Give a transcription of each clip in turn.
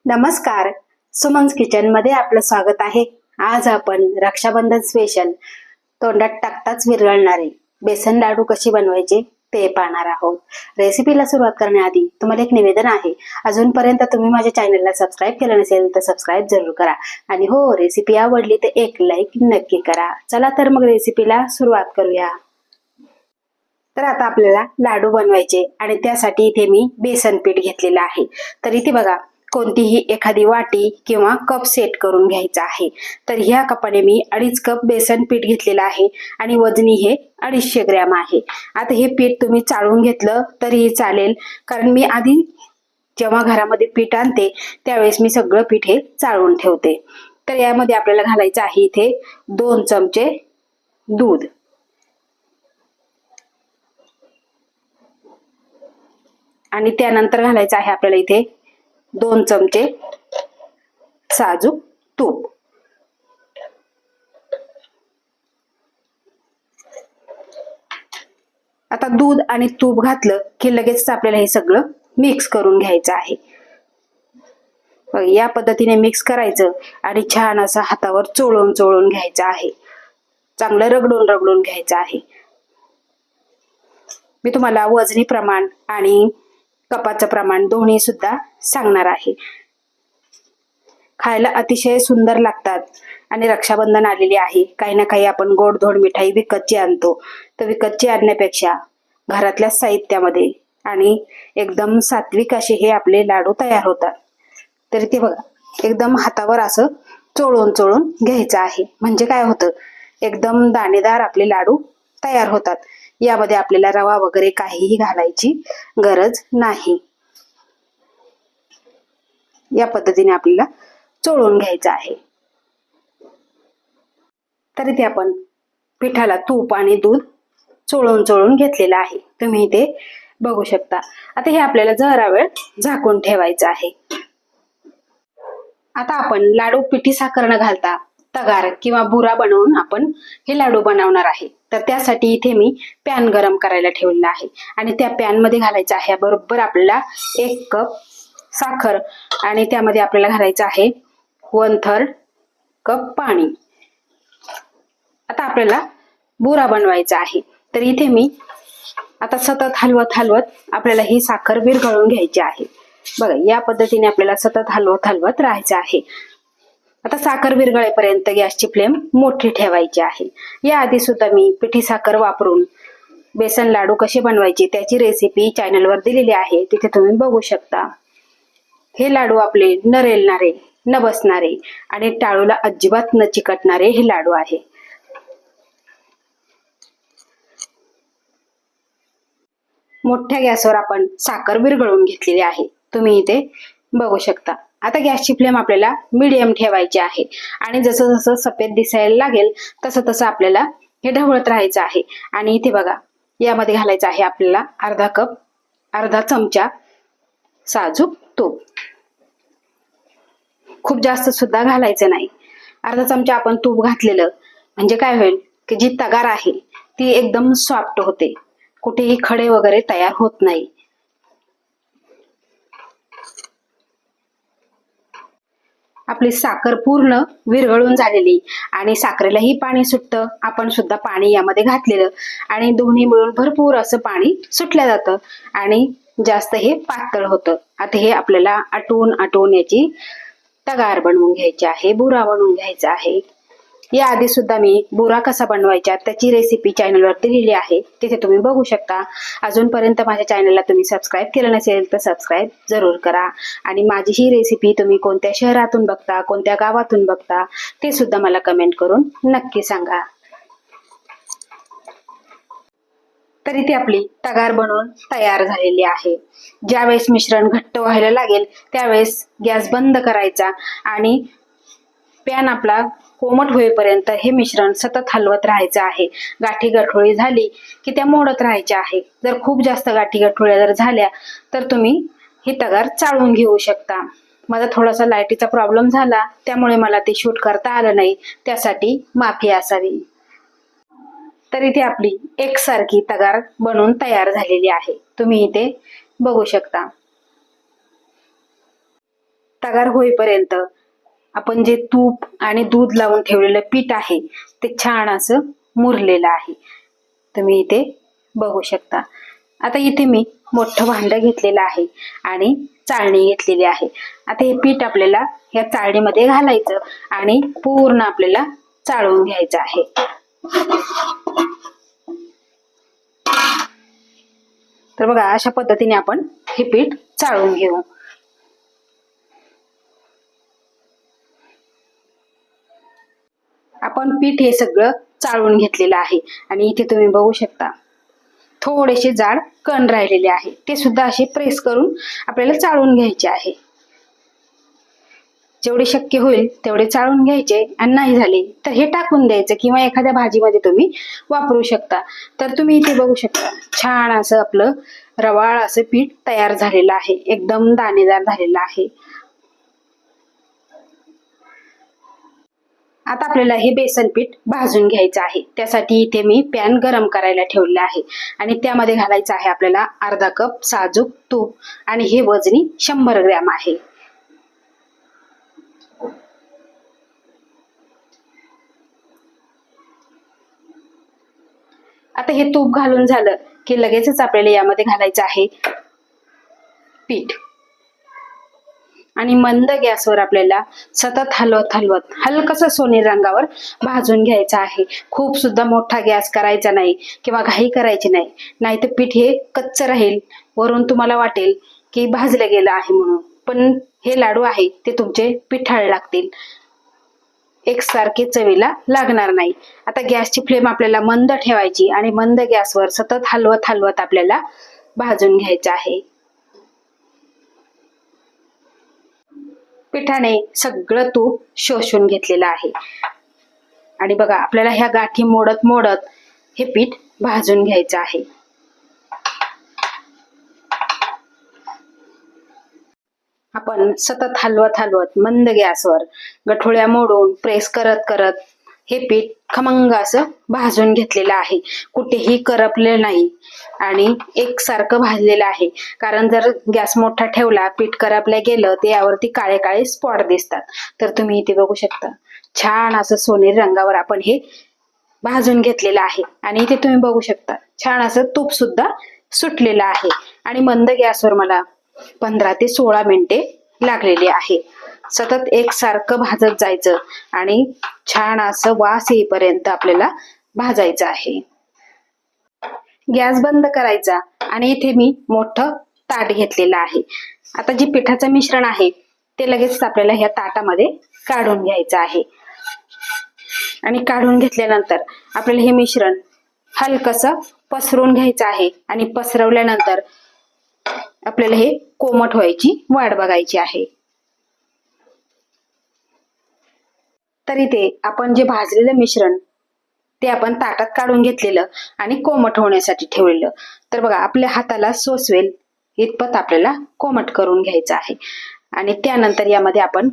नमस्कार, सुमन्स किचन मध्ये आपलं स्वागत आहे। आज आपण रक्षाबंधन स्पेशल तोंडात टाकताच विरघळणारे बेसन लाडू कशी बनवायचे ते पाहणार आहोत। रेसिपीला सुरुवात करण्याआधी तुम्हाला एक निवेदन आहे, अजूनपर्यंत तुम्ही माझ्या चॅनलला सबस्क्राईब केलं नसेल तर सबस्क्राईब जरूर करा आणि हो, रेसिपी आवडली तर एक लाईक नक्की करा। चला तर मग रेसिपीला सुरुवात करूया। तर आता आपल्याला लाडू बनवायचे आणि त्यासाठी इथे मी बेसन पीठ घेतलेलं आहे। तर इथे बघा, कोणतीही एखादी वाटी किंवा कप सेट करून घ्यायचा आहे। तर ह्या कपाने मी 2.5 कप बेसन पीठ घेतलेलं आहे आणि वजनी हे 250 ग्रॅम आहे। आता हे पीठ तुम्ही चाळून घेतलं तरीही चालेल, कारण मी आधी जेव्हा घरामध्ये पीठ आणते त्यावेळेस मी सगळं पीठ हे चाळून ठेवते। तर यामध्ये आपल्याला घालायचं आहे इथे 2 चमचे दूध आणि त्यानंतर घालायचं आहे आपल्याला इथे 2 चमचे साजूक तूप। आता दूध आणि तूप घातलं की लगेच आपल्याला हे सगळं मिक्स करून घ्यायचं आहे। या पद्धतीने मिक्स करायचं आणि छान असं हातावर चोळून चोळून घ्यायचं आहे, चांगलं रगडून रगडून घ्यायचं आहे। मी तुम्हाला वजनी प्रमाण आणि कपाचं प्रमाण दोन्ही सुद्धा सांगणार आहे। खायला अतिशय सुंदर लागतात आणि रक्षाबंधन आलेले आहे, काही ना काही आपण गोडधोड मिठाई विकतची आणतो, तर विकतची आणण्यापेक्षा घरातल्या साहित्यामध्ये आणि एकदम सात्विक असे हे आपले लाडू तयार होतात। तर ते बघा, एकदम हातावर असं चोळून चोळून घ्यायचं आहे, म्हणजे काय होतं, एकदम दाणेदार आपले लाडू तयार होतात। यामध्ये आपल्याला रवा वगैरे काहीही घालायची गरज नाही। या पद्धतीने आपल्याला चोळून घ्यायचं आहे। तर इथे आपण पिठाला तूप आणि दूध चोळून चोळून घेतलेलं आहे, तुम्ही इथे बघू शकता। आता हे आपल्याला जरा वेळ झाकून ठेवायचं आहे। आता आपण लाडू पिठी साखर न घालता तगार किंवा बुरा बनवून आपण हे लाडू बनवणार आहे। तर त्यासाठी इथे मी पॅन गरम करायला ठेवलेला आहे आणि त्या पॅन मध्ये घालायचं आहे बरोबर आपल्याला 1 कप साखर आणि त्यामध्ये आपल्याला घालायचं आहे 1/3 कप पाणी। आता आपल्याला बुरा बनवायचा आहे, तर इथे मी आता सतत हलवत हलवत आपल्याला ही साखर विरघळून घ्यायची आहे। बघा, या पद्धतीने आपल्याला सतत हलवत हलवत राहायचं आहे। आता साखर विरघळेपर्यंत गॅसची फ्लेम मोठी ठेवायची आहे। याआधी सुद्धा मी पिठी साखर वापरून बेसन लाडू कसे बनवायचे त्याची रेसिपी चॅनलवर दिलेली आहे, तिथे तुम्ही बघू शकता। हे लाडू आपले न रेलणारे, न बसणारे आणि टाळूला अजिबात न चिकटणारे हे लाडू आहे। मोठ्या गॅसवर आपण साखर विरघळून घेतलेली आहे, तुम्ही इथे बघू शकता। आता गॅसची फ्लेम आपल्याला मीडियम ठेवायची आहे आणि जसं जसं सफेद दिसायला लागेल तसं तसं आपल्याला हे ढवळत राहायचं आहे। आणि इथे बघा, यामध्ये घालायचं आहे आपल्याला अर्धा चमचा साजूक तूप। खूप जास्त सुद्धा घालायचं नाही, अर्धा चमचा आपण तूप घातलेलं म्हणजे काय होईल की जी तगार आहे ती एकदम सॉफ्ट होते, कुठेही खडे वगैरे तयार होत नाही। आपली साखर पूर्ण विरघळून झालेली आणि साखरेलाही पाणी सुटतं, आपण सुद्धा पाणी यामध्ये घातलेलं आणि दोन्ही मिळून भरपूर असं पाणी सुटलं जातं आणि जास्त हे पातळ होतं। आता हे आपल्याला आटवून आटवून याची तगार बनवून घ्यायची आहे, बुरा बनवून घ्यायचा आहे। याआधी सुद्धा मी बुरा कसा बनवायचा त्याची रेसिपी चॅनलवर दिलेली आहे, तिथे तुम्ही बघू शकता। अजूनपर्यंत माझ्या चॅनलला तुम्ही सबस्क्राईब केलं नसेल तर सबस्क्राईब जरूर करा आणि माझी ही रेसिपी तुम्ही कोणत्या शहरातून बघता, कोणत्या गावातून बघता ते सुद्धा मला कमेंट करून नक्की सांगा। तर इथे आपली तगार बनवून तयार झालेली आहे। ज्यावेळेस मिश्रण घट्ट व्हायला लागेल त्यावेळेस गॅस बंद करायचा आणि पॅन आपला कोमट होईपर्यंत हे मिश्रण सतत हलवत राहायचं आहे। गाठी गठोळी झाली की त्या मोडत राहायच्या आहे। जर खूप जास्त गाठी गठोळ्या जर झाल्या तर तुम्ही ही तगार चाळून घेऊ शकता। माझा थोडासा लाईटीचा प्रॉब्लेम झाला त्यामुळे मला ते शूट करता आलं नाही, त्यासाठी माफी असावी। तर इथे आपली एकसारखी तगार बनवून तयार झालेली आहे, तुम्ही इथे बघू शकता। तगार होईपर्यंत आपण जे तूप आणि दूध लावून ठेवलेलं पीठ आहे ते छान असं मुरलेलं आहे, तुम्ही इथे बघू शकता. आता इथे मी मोठं भांड घेतलेलं आहे आणि चाळणी घेतलेली आहे. आता हे पीठ आपल्याला या चाळणीमध्ये घालायचं आणि पूर्ण आपल्याला चाळून घ्यायचं आहे. तर बघा, अशा पद्धतीने आपण हे पीठ चाळून घेऊ. आपण पीठ हे सगळं चाळून घेतलेलं आहे आणि इथे तुम्ही बघू शकता थोडेसे जाड कण राहिलेले आहे, ते सुद्धा असे प्रेस करून आपल्याला चाळून घ्यायचे आहे. जेवढे शक्य होईल तेवढे चाळून घ्यायचे आणि नाही झाले तर हे टाकून द्यायचं किंवा एखाद्या भाजीमध्ये तुम्ही वापरू शकता. तर तुम्ही इथे बघू शकता छान असं आपलं रवाळ असं पीठ तयार झालेलं आहे, एकदम दाणेदार झालेलं आहे. आता आपल्याला हे बेसन पीठ भाजून घ्यायचं आहे. त्यासाठी इथे मी पॅन गरम करायला ठेवलेला आहे आणि त्यामध्ये घालायचं आहे आपल्याला अर्धा कप साजूक तूप आणि हे वजनी 100 ग्रॅम आहे. आता हे तूप घालून झालं की लगेचच आपल्याला यामध्ये घालायचं आहे पीठ आणि मंद गॅसवर आपल्याला सतत हलवत हलवत हलकसं सोनेरी रंगावर भाजून घ्यायचं आहे. खूप सुद्धा मोठा गॅस करायचा नाही किंवा घाई करायची नाही, नाहीतर पीठ हे कच्चं राहील. वरून तुम्हाला वाटेल की भाजलं गेलं आहे म्हणून, पण हे लाडू आहे ते तुमचे पिठाळ लागतील, एकसारखे चवीला लागणार नाही. आता गॅसची फ्लेम आपल्याला मंद ठेवायची आणि मंद गॅसवर सतत हलवत हलवत आपल्याला भाजून घ्यायचं आहे. पिठाने सगळं तूप शोषून घेतलेलं आहे आणि बघा आपल्याला ह्या गाठी मोडत मोडत हे पीठ भाजून घ्यायचं आहे. आपण सतत हलवत हलवत मंद गॅसवर गठोळ्या मोडून प्रेस करत करत हे पीठ खमंग असं भाजून घेतलेलं आहे. कुठेही करपलेलं नाही आणि एकसारखं भाजलेलं आहे. कारण जर गॅस मोठा ठेवला, पीठ करपल्या गेलं ते यावरती काळे काळे स्पॉट दिसतात. तर तुम्ही इथे बघू शकता छान असं सोनेरी रंगावर आपण हे भाजून घेतलेलं आहे आणि इथे तुम्ही बघू शकता छान असं तूप सुद्धा सुटलेलं आहे आणि मंद गॅसवर मला 15 ते 16 मिनिटे लागलेली आहे. सतत एकसारखं भाजत जायचं आणि छान असं वास येईपर्यंत आपल्याला भाजायचं आहे. गॅस बंद करायचा आणि इथे मी मोठं ताट घेतलेलं आहे. आता जे पिठाचं मिश्रण आहे ते लगेच आपल्याला ह्या ताटामध्ये काढून घ्यायचं आहे आणि काढून घेतल्यानंतर आपल्याला हे मिश्रण हलकसं पसरवून घ्यायचं आहे आणि पसरवल्यानंतर आपल्याला हे कोमट व्हायची वाट बघायची आहे. तर इथे आपण जे भाजलेलं मिश्रण ते आपण ताटात काढून घेतलेलं आणि कोमट होण्यासाठी ठेवलेलं. तर बघा आपल्या हाताला सोसवेल इतपत आपल्याला कोमट करून घ्यायचं आहे आणि त्यानंतर यामध्ये आपण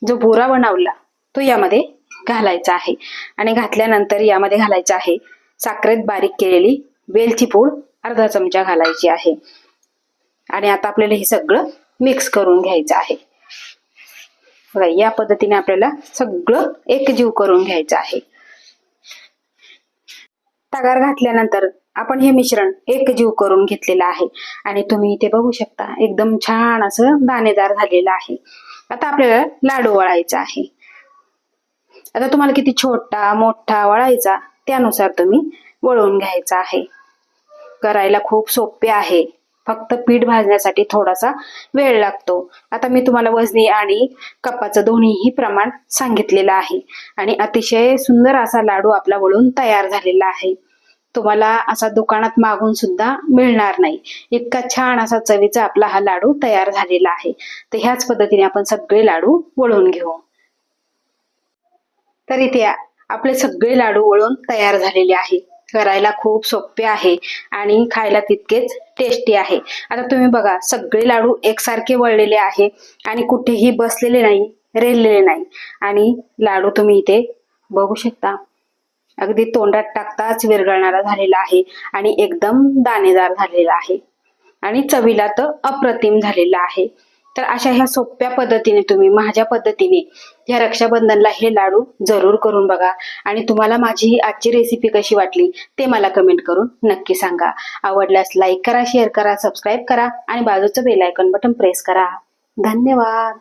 जो बोरा बनवला तो यामध्ये घालायचा आहे आणि घातल्यानंतर यामध्ये घालायचं आहे साखरेत बारीक केलेली वेलची पूड अर्धा चमचा घालायची आहे आणि आता आपल्याला हे सगळं मिक्स करून घ्यायचं आहे. बघा या पद्धतीने आपल्याला सगळं एकजीव करून घ्यायचं आहे. तगार घातल्यानंतर आपण हे मिश्रण एकजीव करून घेतलेलं आहे आणि तुम्ही इथे बघू शकता एकदम छान असं दाणेदार झालेलं आहे. आता आपल्याला लाडू वळायचा आहे. आता तुम्हाला किती छोटा मोठा वळायचा त्यानुसार तुम्ही वळवून घ्यायचा आहे. करायला खूप सोपे आहे, फक्त पीठ भाजण्यासाठी थोडासा वेळ लागतो. आता मी तुम्हाला वजनी आणि कपाचं दोन्हीही प्रमाण सांगितलेलं आहे आणि अतिशय सुंदर असा लाडू आपला वळून तयार झालेला आहे. तुम्हाला असा दुकानात मागून सुद्धा मिळणार नाही, इतका छान असा चवीचा आपला हा लाडू तयार झालेला आहे. तर ह्याच पद्धतीने आपण सगळे लाडू वळून घेऊ. तर इथे आपले सगळे लाडू वळून तयार झालेले आहे. करायला खूप सोपे आहे आणि खायला तितकेच टेस्टी आहे. आता तुम्ही बघा सगळे लाडू एकसारखे वळलेले आहे आणि कुठेही बसलेले नाही, रेललेले नाही आणि लाडू तुम्ही इथे बघू शकता अगदी तोंडात टाकताच विरघळणारा झालेला आहे आणि एकदम दाणेदार झालेला आहे आणि चवीला तर अप्रतिम झालेला आहे. तर अशा ह्या सोप्या पद्धतीने तुम्ही माझ्या पद्धतीने ह्या रक्षाबंधनला हे लाडू जरूर करून बघा आणि तुम्हाला माझी ही आजची रेसिपी कशी वाटली ते मला कमेंट करून नक्की सांगा. आवडल्यास लाईक करा, शेअर करा, सबस्क्राईब करा आणि बाजूचं बेल आयकॉन बटन प्रेस करा. धन्यवाद.